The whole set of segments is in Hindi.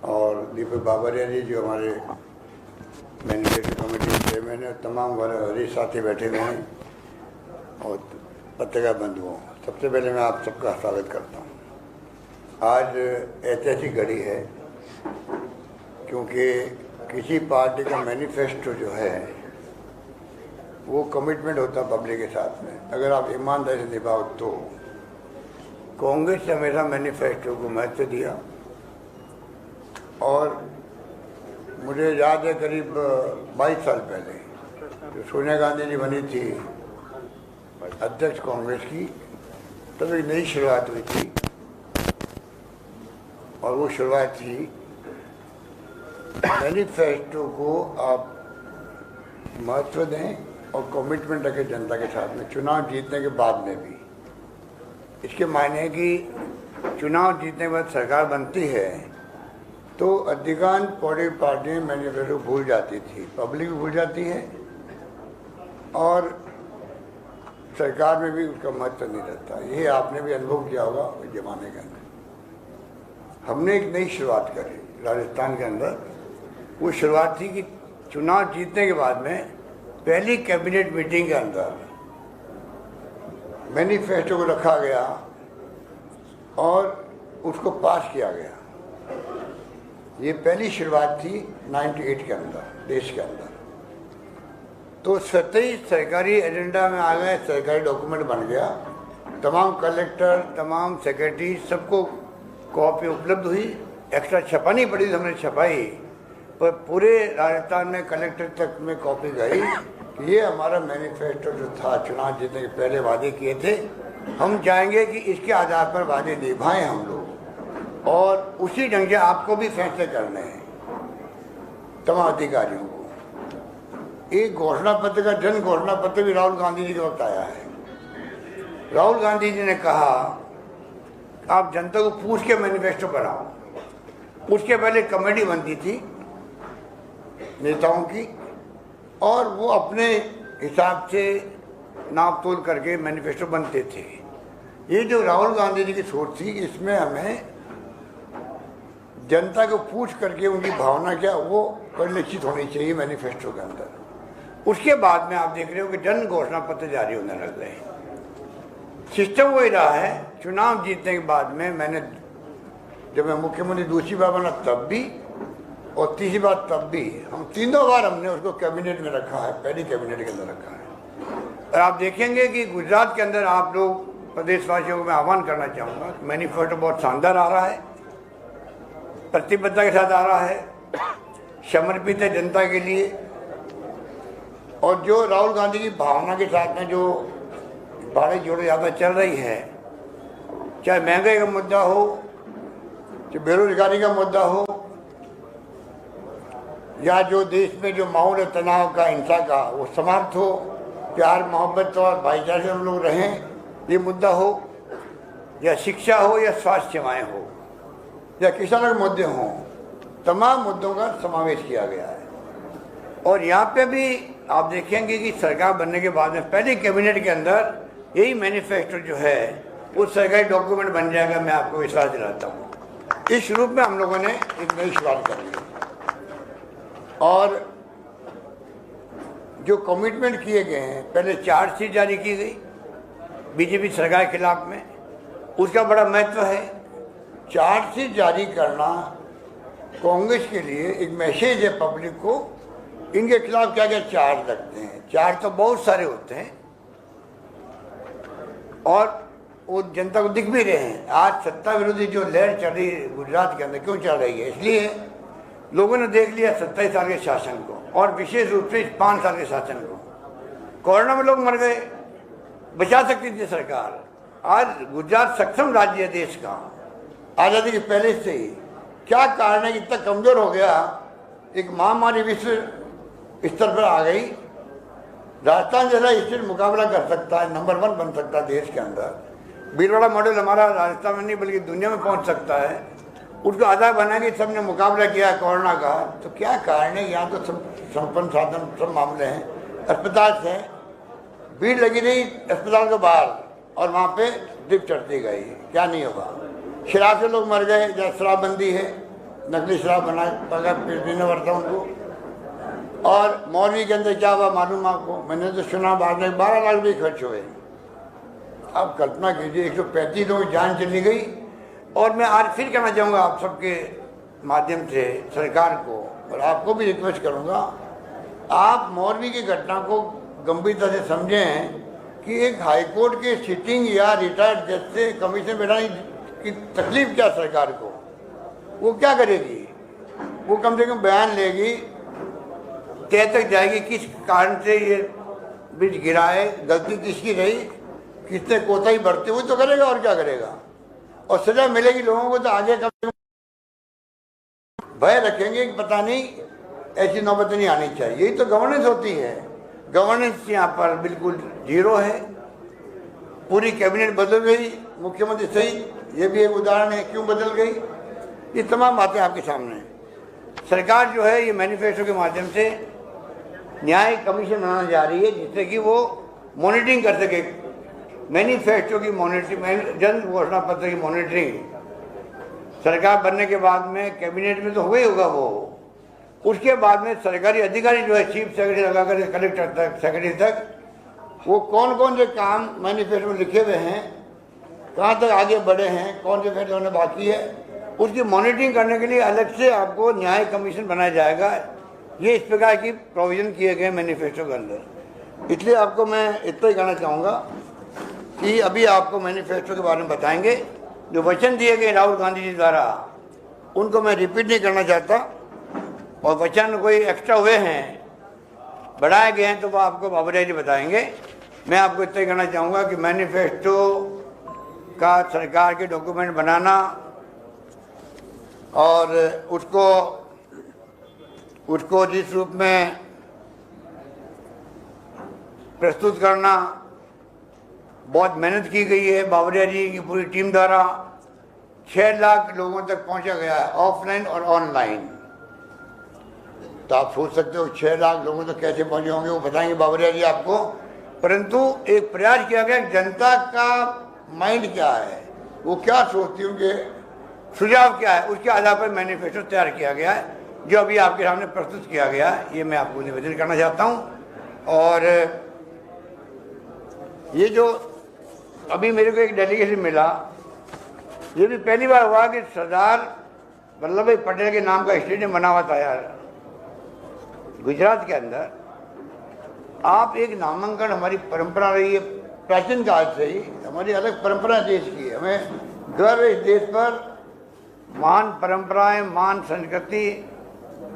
और दीपक बाबरिया जी जो हमारे मैनिफेस्टो कमेटी के चेयरमैन है, तमाम वरिष्ठ साथी बैठे हुए हैं और पत्रकार बंधुओं, सबसे पहले मैं आप सबका स्वागत करता हूँ। आज ऐतिहासिक घड़ी है क्योंकि किसी पार्टी का मैनिफेस्टो जो है वो कमिटमेंट होता है पब्लिक के साथ में, अगर आप ईमानदारी से निभाओ तो। कांग्रेस ने हमेशा मैनिफेस्टो को महत्व दिया और मुझे याद है करीब 22 साल पहले जो सोनिया गांधी जी बनी थी अध्यक्ष कांग्रेस की, तब एक नई शुरुआत हुई थी और वो शुरुआत थी मैनिफेस्टो को आप महत्व दें और कमिटमेंट रखें जनता के साथ में चुनाव जीतने के बाद में भी। इसके मायने है कि चुनाव जीतने के बाद सरकार बनती है तो अधिकांश पॉलिटिकल पार्टियाँ मैनिफेस्टो भूल जाती थी, पब्लिक भी भूल जाती है और सरकार में भी उसका महत्व नहीं रहता। ये आपने भी अनुभव किया होगा उस जमाने के अंदर। हमने एक नई शुरुआत करी राजस्थान के अंदर। वो शुरुआत थी कि चुनाव जीतने के बाद में पहली कैबिनेट मीटिंग के अंदर मैनिफेस्टो को रखा गया और उसको पास किया गया। ये पहली शुरुआत थी 98 के अंदर देश के अंदर। तो सतही सरकारी एजेंडा में आ गए, सरकारी डॉक्यूमेंट बन गया, तमाम कलेक्टर, तमाम सेक्रेटरी सबको कॉपी उपलब्ध हुई। एक्स्ट्रा छपानी पड़ी तो हमने छपाई, पर पूरे राजस्थान में कलेक्टर तक में कॉपी गई कि ये हमारा मैनिफेस्टो जो था चुनाव जीतने के पहले वादे किए थे, हम चाहेंगे कि इसके आधार पर वादे निभाएं हम लोग और उसी ढंग से आपको भी फैसले करने हैं तमाम अधिकारियों को। एक घोषणा पत्र का जन घोषणा पत्र भी राहुल गांधी जी के वक्त आया है। राहुल गांधी जी ने कहा आप जनता को पूछ के मैनिफेस्टो बनाओ। उसके पहले कमेटी बनती थी नेताओं की और वो अपने हिसाब से नाप तोल करके मैनिफेस्टो बनते थे। ये जो राहुल गांधी जी की सोच थी, इसमें हमें जनता को पूछ करके उनकी भावना क्या वो परिलक्षित होनी चाहिए मैनिफेस्टो के अंदर। उसके बाद में आप देख रहे हो कि जन घोषणा पत्र जारी होने लग गए। सिस्टम वही रहा है। चुनाव जीतने के बाद में मैंने जब मैं मुख्यमंत्री दूसरी बार बना तब भी और तीसरी बार तब भी, हम तीनों बार हमने उसको कैबिनेट में रखा है, पहली कैबिनेट के अंदर रखा है। और आप देखेंगे कि गुजरात के अंदर आप लोग प्रदेशवासियों को मैं आह्वान करना चाहूँगा, मैनिफेस्टो बहुत शानदार आ रहा है, प्रतिबद्धता के साथ आ रहा है, समर्पित है जनता के लिए। और जो राहुल गांधी की भावना के साथ में जो भारत जोड़ो यात्रा चल रही है, चाहे महंगाई का मुद्दा हो, चाहे बेरोजगारी का मुद्दा हो, या जो देश में जो माहौल है तनाव का, हिंसा का, वो समाप्त हो, प्यार मोहब्बत और भाईचारे से हम लोग रहें, ये मुद्दा हो, या शिक्षा हो, या स्वास्थ्य सेवाएँ हो, या किसानों के मुद्दे हों, तमाम मुद्दों का समावेश किया गया है। और यहाँ पे भी आप देखेंगे कि सरकार बनने के बाद में पहले कैबिनेट के अंदर यही मैनिफेस्टो जो है वो सरकारी डॉक्यूमेंट बन जाएगा। मैं आपको विश्वास दिलाता हूँ। इस रूप में हम लोगों ने एक नई शुरुआत करी है और जो कमिटमेंट किए गए हैं, पहले चार्जशीट जारी की गई बीजेपी सरकार के खिलाफ में, उसका बड़ा महत्व है। चार्जशीट जारी करना कांग्रेस के लिए एक मैसेज है पब्लिक को, इनके खिलाफ क्या क्या चार्ज लगते हैं। चार्ज तो बहुत सारे होते हैं और वो जनता को दिख भी रहे हैं। आज सत्ता विरोधी जो लहर चल रही है गुजरात के अंदर, क्यों चल रही है? इसलिए लोगों ने देख लिया 27 साल के शासन को और विशेष रूप से इस 5 साल के शासन को। कोरोना में लोग मर गए, बचा सकती थी सरकार। आज गुजरात सक्षम राज्य है देश का, आज़ादी के पहले से ही। क्या कारण है कि इतना कमजोर हो गया? एक महामारी विश्व स्तर पर आ गई। राजस्थान जैसा स्टेट मुकाबला कर सकता है, नंबर 1 बन सकता है देश के अंदर। भीलवाड़ा मॉडल हमारा राजस्थान में नहीं बल्कि दुनिया में पहुंच सकता है। उसको आधार बना के सबने मुकाबला किया कोरोना का। तो क्या कारण है? यहाँ तो सब संपन्न साधन सब मामले हैं, अस्पताल से भीड़ लगी रही अस्पताल के बाहर और वहाँ पे ड्रिप चढ़ती गई। क्या नहीं होगा? शराब से लोग मर गए, जहाँ शराबबंदी है नकली शराब बना पका पीने पड़ता उनको। और मौलवी के अंदर क्या हुआ मालूम आपको? मैंने तो सुना बाद में 12 लाख भी खर्च हुए। आप कल्पना कीजिए 135 लोगों की जान चली गई। और मैं आज फिर कहना चाहूँगा आप सबके माध्यम से सरकार को, और आपको भी रिक्वेस्ट करूँगा, आप मौलवी की घटना को गंभीरता से समझें कि एक हाईकोर्ट के सिटिंग या रिटायर्ड जज से कमीशन बैठाने की तकलीफ क्या सरकार को? वो क्या करेगी? वो कम से कम बयान लेगी, तय तक जाएगी किस कारण से ये ब्रिज गिरा है, गलती किसकी रही, किसने कोताही बरती, वो तो करेगा और क्या करेगा। और सजा मिलेगी लोगों को तो आगे कम से कम भय रखेंगे कि पता नहीं ऐसी नौबत नहीं आनी चाहिए। यही तो गवर्नेंस होती है। गवर्नेंस यहाँ पर बिल्कुल जीरो है। पूरी कैबिनेट बदल गई, मुख्यमंत्री सही, ये भी एक उदाहरण है क्यों बदल गई। ये तमाम बातें आपके सामने हैं। सरकार जो है ये मैनिफेस्टो के माध्यम से न्याय कमीशन बनाने जा रही है जिससे कि वो मॉनिटरिंग कर सके। मैनिफेस्टो की मॉनिटरिंग, जन घोषणा पत्र की मॉनिटरिंग सरकार बनने के बाद में कैबिनेट में तो हो ही होगा वो। उसके बाद में सरकारी अधिकारी जो है चीफ सेक्रेटरी लगाकर कलेक्टर तक, सेक्रेटरी तक, वो कौन कौन से काम मैनिफेस्टो में लिखे हुए हैं, कहाँ तक आगे बढ़े हैं, कौन से फैसले होने बाकी है, उसकी मॉनिटरिंग करने के लिए अलग से आपको न्याय कमीशन बनाया जाएगा। ये इस प्रकार की प्रोविज़न किए गए मैनिफेस्टो के अंदर। इसलिए आपको मैं इतना ही कहना चाहूँगा कि अभी आपको मैनिफेस्टो के बारे में बताएंगे। जो वचन दिए गए राहुल गांधी जी द्वारा उनको मैं रिपीट नहीं करना चाहता, और वचन कोई एक्स्ट्रा हुए हैं, बढ़ाए गए हैं, तो वो आपको बाबरिया जी बताएंगे। मैं आपको इतना ही कहना चाहूँगा कि मैनिफेस्टो का सरकार के डॉक्यूमेंट बनाना और उसको जिस रूप में प्रस्तुत करना, बहुत मेहनत की गई है बाबरिया जी की पूरी टीम द्वारा। 6 लाख लोगों तक पहुंचा गया है, ऑफलाइन और ऑनलाइन। तो आप सोच सकते हो 6 लाख लोगों तक कैसे पहुंचे होंगे, वो बताएंगे बाबरिया जी आपको। परंतु एक प्रयास किया गया, जनता का माइंड क्या है, वो क्या सोचती है, उनके सुझाव क्या है, उसके आधार पर मैनिफेस्टो तैयार किया गया है जो अभी आपके सामने प्रस्तुत किया गया है। ये मैं आपको निवेदन करना चाहता हूँ। और ये जो अभी मेरे को एक डेलीगेशन मिला, ये भी पहली बार हुआ कि सरदार वल्लभ भाई पटेल के नाम का स्टेडियम बना हुआ था यार गुजरात के अंदर। आप एक नामांकन, हमारी परंपरा रही है प्राचीन काल से ही, हमारी अलग परंपरा देश की है, हमें गर्व इस देश पर। महान परंपराएं, महान संस्कृति,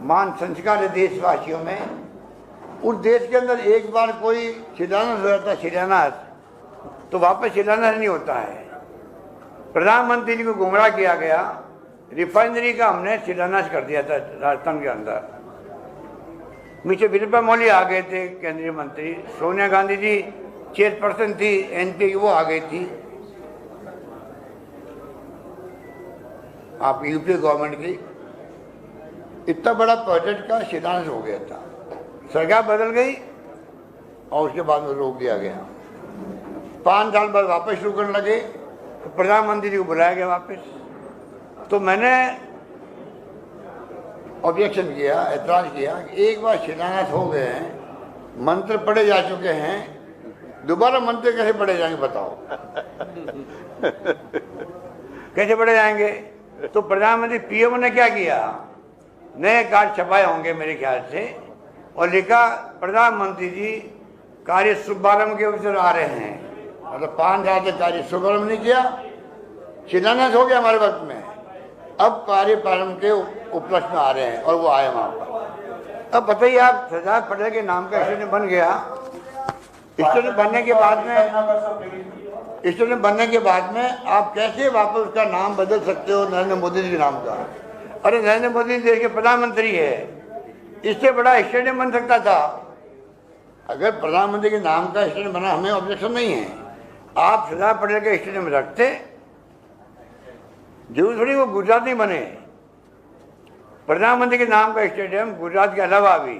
महान संस्कार है देशवासियों में। उस देश के अंदर एक बार कोई शिलान्यास हो जाता है, शिलान्यास, तो वापस शिलान्यास नहीं होता है। प्रधानमंत्री जी को गुमराह किया गया, रिफाइनरी का हमने शिलान्यास कर दिया था राजस्थान के अंदर। मिस्टर वीरप्पा मोइली आ गए थे केंद्रीय मंत्री, सोनिया गांधी जी चेयरपर्सन थी एनपी की, वो आ गई थी। आप यूपी गवर्नमेंट की इतना बड़ा प्रोजेक्ट का शिलान्यास हो गया था, सरकार बदल गई और उसके बाद में रोक दिया गया। 5 साल बाद वापस शुरू करने लगे, तो प्रधानमंत्री जी को बुलाया गया वापस। तो मैंने ऑब्जेक्शन किया, ऐतराज किया कि एक बार शिलान्यास हो गए हैं, मंत्र पढ़े जा चुके हैं, दोबारा मंत्र कैसे पढ़े जाएंगे बताओ। कैसे पढ़े जाएंगे? तो प्रधानमंत्री पीएम ने क्या किया, नए कार्ड छपाए होंगे मेरे ख्याल से, और लिखा प्रधानमंत्री जी कार्य शुभारंभ के अवसर आ रहे हैं। मतलब 5 साल से कार्य शुभारंभ नहीं किया, शिलान्यास हो गया हमारे वक्त में, अब कार्य प्रारंभ के उपलक्ष्य में आ रहे हैं, और वो आए वहाँ पर। अब बताइए आप, सरदार पटेल के नाम का स्टेडियम बन गया। स्टेडियम बनने के बाद में आप कैसे वापस उसका नाम बदल सकते हो नरेंद्र मोदी जी के नाम का? अरे नरेंद्र मोदी देश के प्रधानमंत्री है, इससे बड़ा स्टेडियम बन सकता था। अगर प्रधानमंत्री के नाम का स्टेडियम बना, हमें ऑब्जेक्शन नहीं है। आप सरदार पटेल के स्टेडियम रखते, जरूर थोड़ी वो गुजरात नहीं बने। प्रधानमंत्री के नाम का स्टेडियम गुजरात के अलावा भी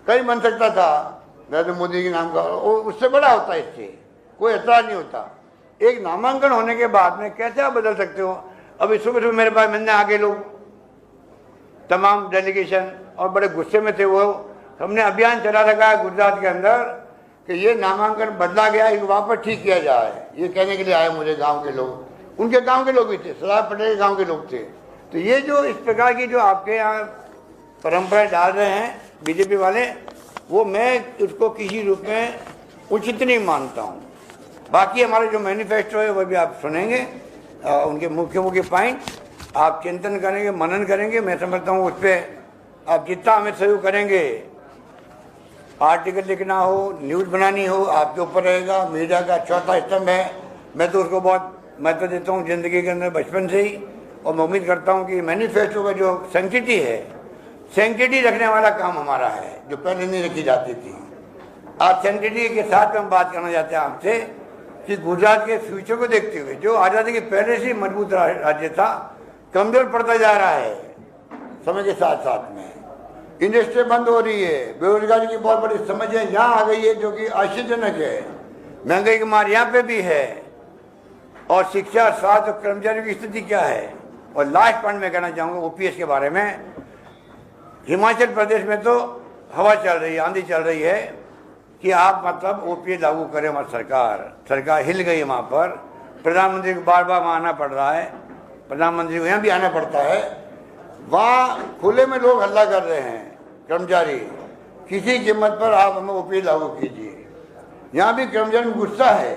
कहीं बन सकता था नरेंद्र मोदी के नाम का, उससे बड़ा होता है, इससे कोई ऐतराज नहीं होता। एक नामांकन होने के बाद में कैसे आप बदल सकते हो? अभी सुबह सुबह मेरे पास मिलने आगे लोग तमाम डेलीगेशन, और बड़े गुस्से में थे वो। हमने अभियान चला रखा है गुजरात के अंदर कि ये नामांकन बदला गया, इनको वापस ठीक किया जाए। ये कहने के लिए आए मुझे गांव के लोग, उनके गांव के लोग भी थे, सरदार पटेल के गांव के लोग थे। तो ये जो इस प्रकार की जो आपके यहाँ परंपराएं डाल रहे हैं बीजेपी वाले, वो मैं उसको किसी रूप में उचित नहीं मानता हूँ। बाकी हमारे जो मैनिफेस्टो है वो भी आप सुनेंगे, उनके मुख्य मुख्य पॉइंट आप चिंतन करेंगे, मनन करेंगे। मैं समझता हूँ उस पर आप जितना हमें सहयोग करेंगे, आर्टिकल लिखना हो, न्यूज़ बनानी हो, आपके ऊपर रहेगा। मीडिया का चौथा स्तंभ है, मैं तो उसको बहुत महत्व देता हूँ ज़िंदगी के अंदर बचपन से ही। और मैं उम्मीद करता हूँ कि मैनिफेस्टो का जो सेंक्टिटी है, सेंक्टिटी रखने वाला काम हमारा है, जो पहले नहीं रखी जाती थी। आज सेंक्टिटी के साथ में हम बात करना चाहते हैं आपसे कि गुजरात के फ्यूचर को देखते हुए, जो आज़ादी के पहले से मजबूत राज्य था, कमजोर पड़ता जा रहा है समय के साथ साथ में। इंडस्ट्री बंद हो रही है, बेरोजगारी की बहुत बड़ी समस्या यहाँ आ गई है जो कि आश्चर्यजनक है। महंगाई की मार यहाँ पे भी है, और शिक्षा, स्वास्थ्य और कर्मचारियों की स्थिति क्या है। और लास्ट पॉइंट में कहना चाहूँगा ओपीएस के बारे में। हिमाचल प्रदेश में तो हवा चल रही है, आंधी चल रही है कि आप मतलब ओपीएस लागू करें। हमारी सरकार हिल गई है वहाँ पर। प्रधानमंत्री को बार बार वहाँ आना पड़ रहा है, प्रधानमंत्री को यहाँ भी आना पड़ता है। वहाँ खुले में लोग हल्ला कर रहे हैं, कर्मचारी, किसी कीमत पर आप हमें ओपीएस लागू कीजिए। यहाँ भी कर्मचारी में गुस्सा है,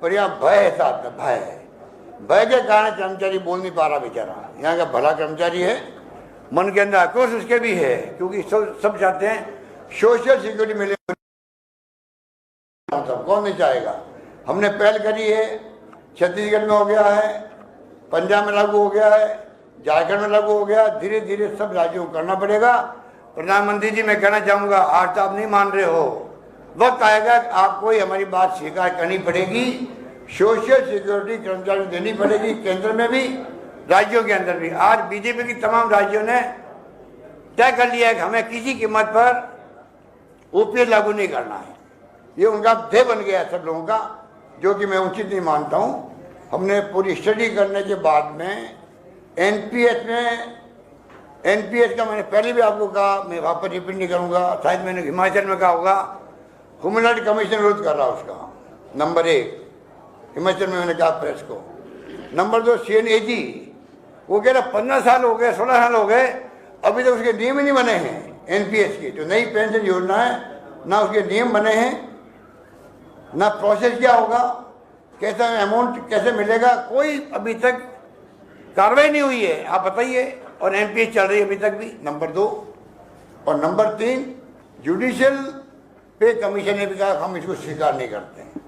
पर यहाँ भय है साथ में, भय के कारण कर्मचारी बोल नहीं पा रहा बेचारा। यहाँ का भला कर्मचारी है, मन के अंदर आक्रोश उसके भी है, क्योंकि सब चाहते हैं सोशल सिक्योरिटी मिले। कौन नहीं चाहेगा। हमने पहल करी है, छत्तीसगढ़ में हो गया है, पंजाब में लागू हो गया है, झारखंड में लागू हो गया। धीरे धीरे सब राज्यों को करना पड़ेगा। प्रधानमंत्री जी, मैं कहना चाहूँगा, आज तो आप नहीं मान रहे हो, वक्त आएगा आपको ही हमारी बात स्वीकार करनी पड़ेगी। सोशल सिक्योरिटी कर्मचारियों को देनी पड़ेगी, केंद्र में भी, राज्यों के अंदर भी। आज बीजेपी की तमाम राज्यों ने तय कर लिया है कि हमें किसी कीमत पर ओपीएस लागू नहीं करना है। ये उनका ध्येय बन गया है सब लोगों का, जो कि मैं उचित नहीं मानता हूँ। हमने पूरी स्टडी करने के बाद में एनपीएस का मैंने पहले भी आपको कहा, मैं वहाँ पर रिपीट नहीं करूँगा, शायद मैंने हिमाचल में कहा होगा। ह्यूमन राइट कमीशन विरोध कर रहा उसका, नंबर 1 हिमाचल में मैंने कहा प्रेस को। नंबर 2 CNAG, वो कह रहा 15 साल हो गए, 16 साल हो गए, अभी तक उसके नियम ही नहीं बने हैं। एनपीएस की जो नई पेंशन योजना है, ना उसके नियम बने हैं, ना प्रोसेस क्या होगा, कैसा अमाउंट कैसे मिलेगा, कोई अभी तक कार्रवाई नहीं हुई है। आप बताइए। और एनपीएस चल रही है अभी तक भी, नंबर 2। और नंबर 3, जुडिशियल पे कमीशन ने भी कहा हम इसको स्वीकार नहीं करते हैं।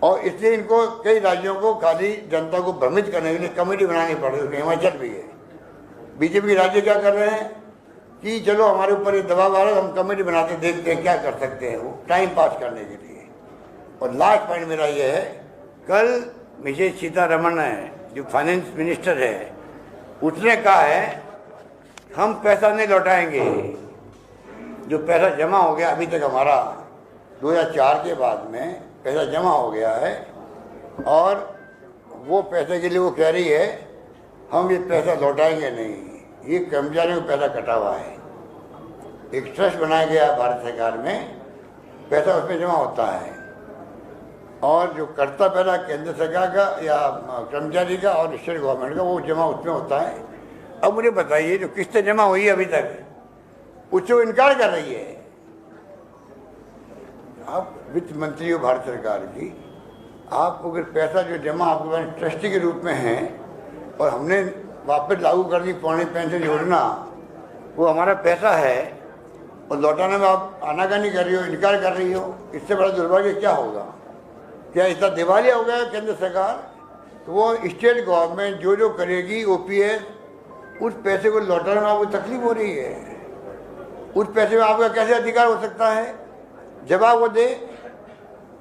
और इसलिए इनको कई राज्यों को खाली जनता को भ्रमित करने के लिए कमेटी बनानी पड़ रही है। हिमाचल भी है। बीजेपी राज्य क्या कर रहे हैं कि चलो हमारे ऊपर ये दबाव आ रहा है, हम कमेटी बनाते देखते हैं क्या कर सकते हैं, वो टाइम पास करने के लिए। और लास्ट पॉइंट मेरा ये है, कल मिसेस सीतारमण है जो फाइनेंस मिनिस्टर है, उसने कहा है हम पैसा नहीं लौटाएंगे। जो पैसा जमा हो गया अभी तक हमारा 2004 के बाद में पैसा जमा हो गया है, और वो पैसे के लिए वो कह रही है हम ये पैसा लौटाएंगे नहीं। ये कर्मचारियों को पैसा कटा हुआ है, एक ट्रस्ट बनाया गया भारत सरकार में, पैसा उसमें जमा होता है। और जो कटता पैसा केंद्र सरकार का या कर्मचारी का और स्टेट गवर्नमेंट का, वो जमा उसमें होता है। अब मुझे बताइए, जो किस्तें जमा हुई है अभी तक, उससे इनकार कर रही है। आप वित्त मंत्री हो भारत सरकार की, आप अगर पैसा जो जमा आपके पास ट्रस्टी के रूप में है, और हमने वापस लागू कर दी पुरानी पेंशन योजना, वो हमारा पैसा है, और लौटाने में आप आनाकानी कर रही हो, इनकार कर रही हो, इससे बड़ा दुर्भाग्य क्या होगा। क्या इतना दिवालिया हो गया केंद्र सरकार। तो वो स्टेट गवर्नमेंट जो करेगी ओपीएस, उस पैसे को लौटाने में आपको तकलीफ हो रही है। उस पैसे में आपका कैसे अधिकार हो सकता है। जवाब वो दे।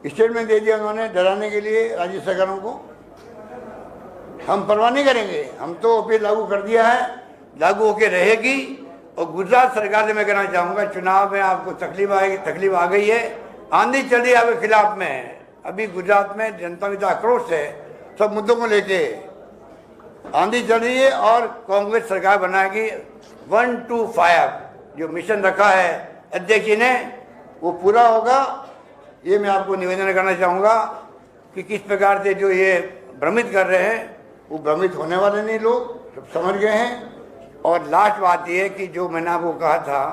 स्टेटमेंट दे दिया उन्होंने डराने के लिए राज्य सरकारों को। हम परवाह नहीं करेंगे, हम तो ओपीएस लागू कर दिया है, लागू होकर रहेगी। और गुजरात सरकार से मैं कहना चाहूँगा, चुनाव में आपको तकलीफ आ गई है, आंधी चल रही है आपके खिलाफ में। अभी गुजरात में जनता में आक्रोश है सब मुद्दों को लेके, आंधी चल रही है और कांग्रेस सरकार बनाएगी 125 जो मिशन रखा है अध्यक्ष जी ने वो पूरा होगा। ये मैं आपको निवेदन करना चाहूँगा कि किस प्रकार से जो ये भ्रमित कर रहे हैं वो भ्रमित होने वाले नहीं, लोग सब समझ गए हैं। और लास्ट बात ये है कि जो मैंने आपको कहा था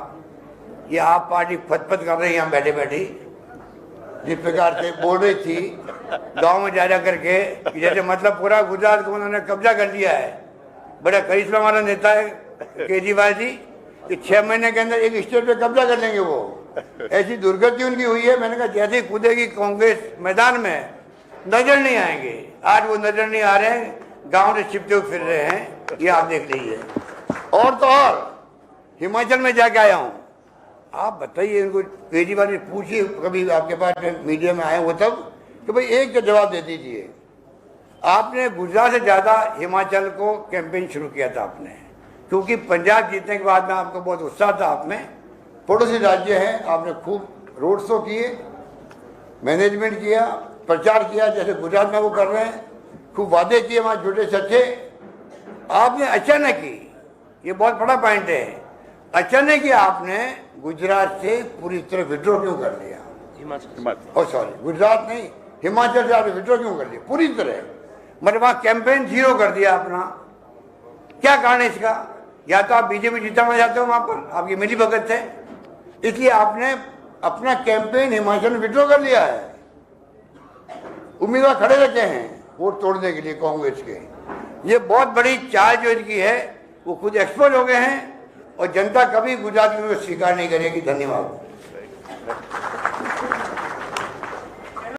ये आप पार्टी फतफत कर रही है यहाँ बैठे बैठी, जिस प्रकार से बोल रही थी गांव में जा करके कि जैसे मतलब पूरा गुजरात को उन्होंने कब्जा कर लिया है। बड़ा करिश्मा वाला नेता है केजरीवाल जी कि 6 महीने के अंदर एक स्टेट पे कब्जा कर लेंगे वो। ऐसी दुर्गति उनकी हुई है। मैंने कहा जैसे ही कूदेगी कांग्रेस मैदान में नजर नहीं आएंगे। आज वो नजर नहीं आ रहे हैं, गांव से छिपते हुए फिर रहे हैं, ये आप देख लीजिए। और तो और हिमाचल में जाके आया हूँ, आप बताइए इनको, केजरीवाल जी पूछिए कभी आपके पास मीडिया में आए हो तब कि भाई एक का जवाब दे दीजिए। आपने गुजरात से ज़्यादा हिमाचल को कैंपेन शुरू किया था आपने, क्योंकि पंजाब जीतने के बाद में आपको बहुत उत्साह था आप में। पड़ोसी राज्य हैं, आपने खूब रोड शो किए, मैनेजमेंट किया, प्रचार किया जैसे गुजरात में वो कर रहे हैं, खूब वादे किए वहाँ झूठे सच्चे। आपने अचानक ही, ये बहुत बड़ा पॉइंट है, अचानक ही आपने गुजरात से पूरी तरह विड्रॉ क्यों कर लिया? सॉरी गुजरात नहीं, हिमाचल से आपने विड्रॉ क्यों कर लिया पूरी तरह? मतलब वहाँ कैंपेन जीरो कर दिया अपना। क्या कारण है इसका? या तो आप बीजेपी जिताना चाहते हो वहाँ पर, आपकी मिली भगत है, इसलिए आपने अपना कैंपेन हिमाचल में विड्रॉ कर लिया है। उम्मीदवार खड़े रखे हैं वोट तोड़ने के लिए कांग्रेस के। ये बहुत बड़ी चाल जो इनकी है वो खुद एक्सपोज हो गए हैं और जनता कभी गुजरात में स्वीकार नहीं करेगी। धन्यवाद।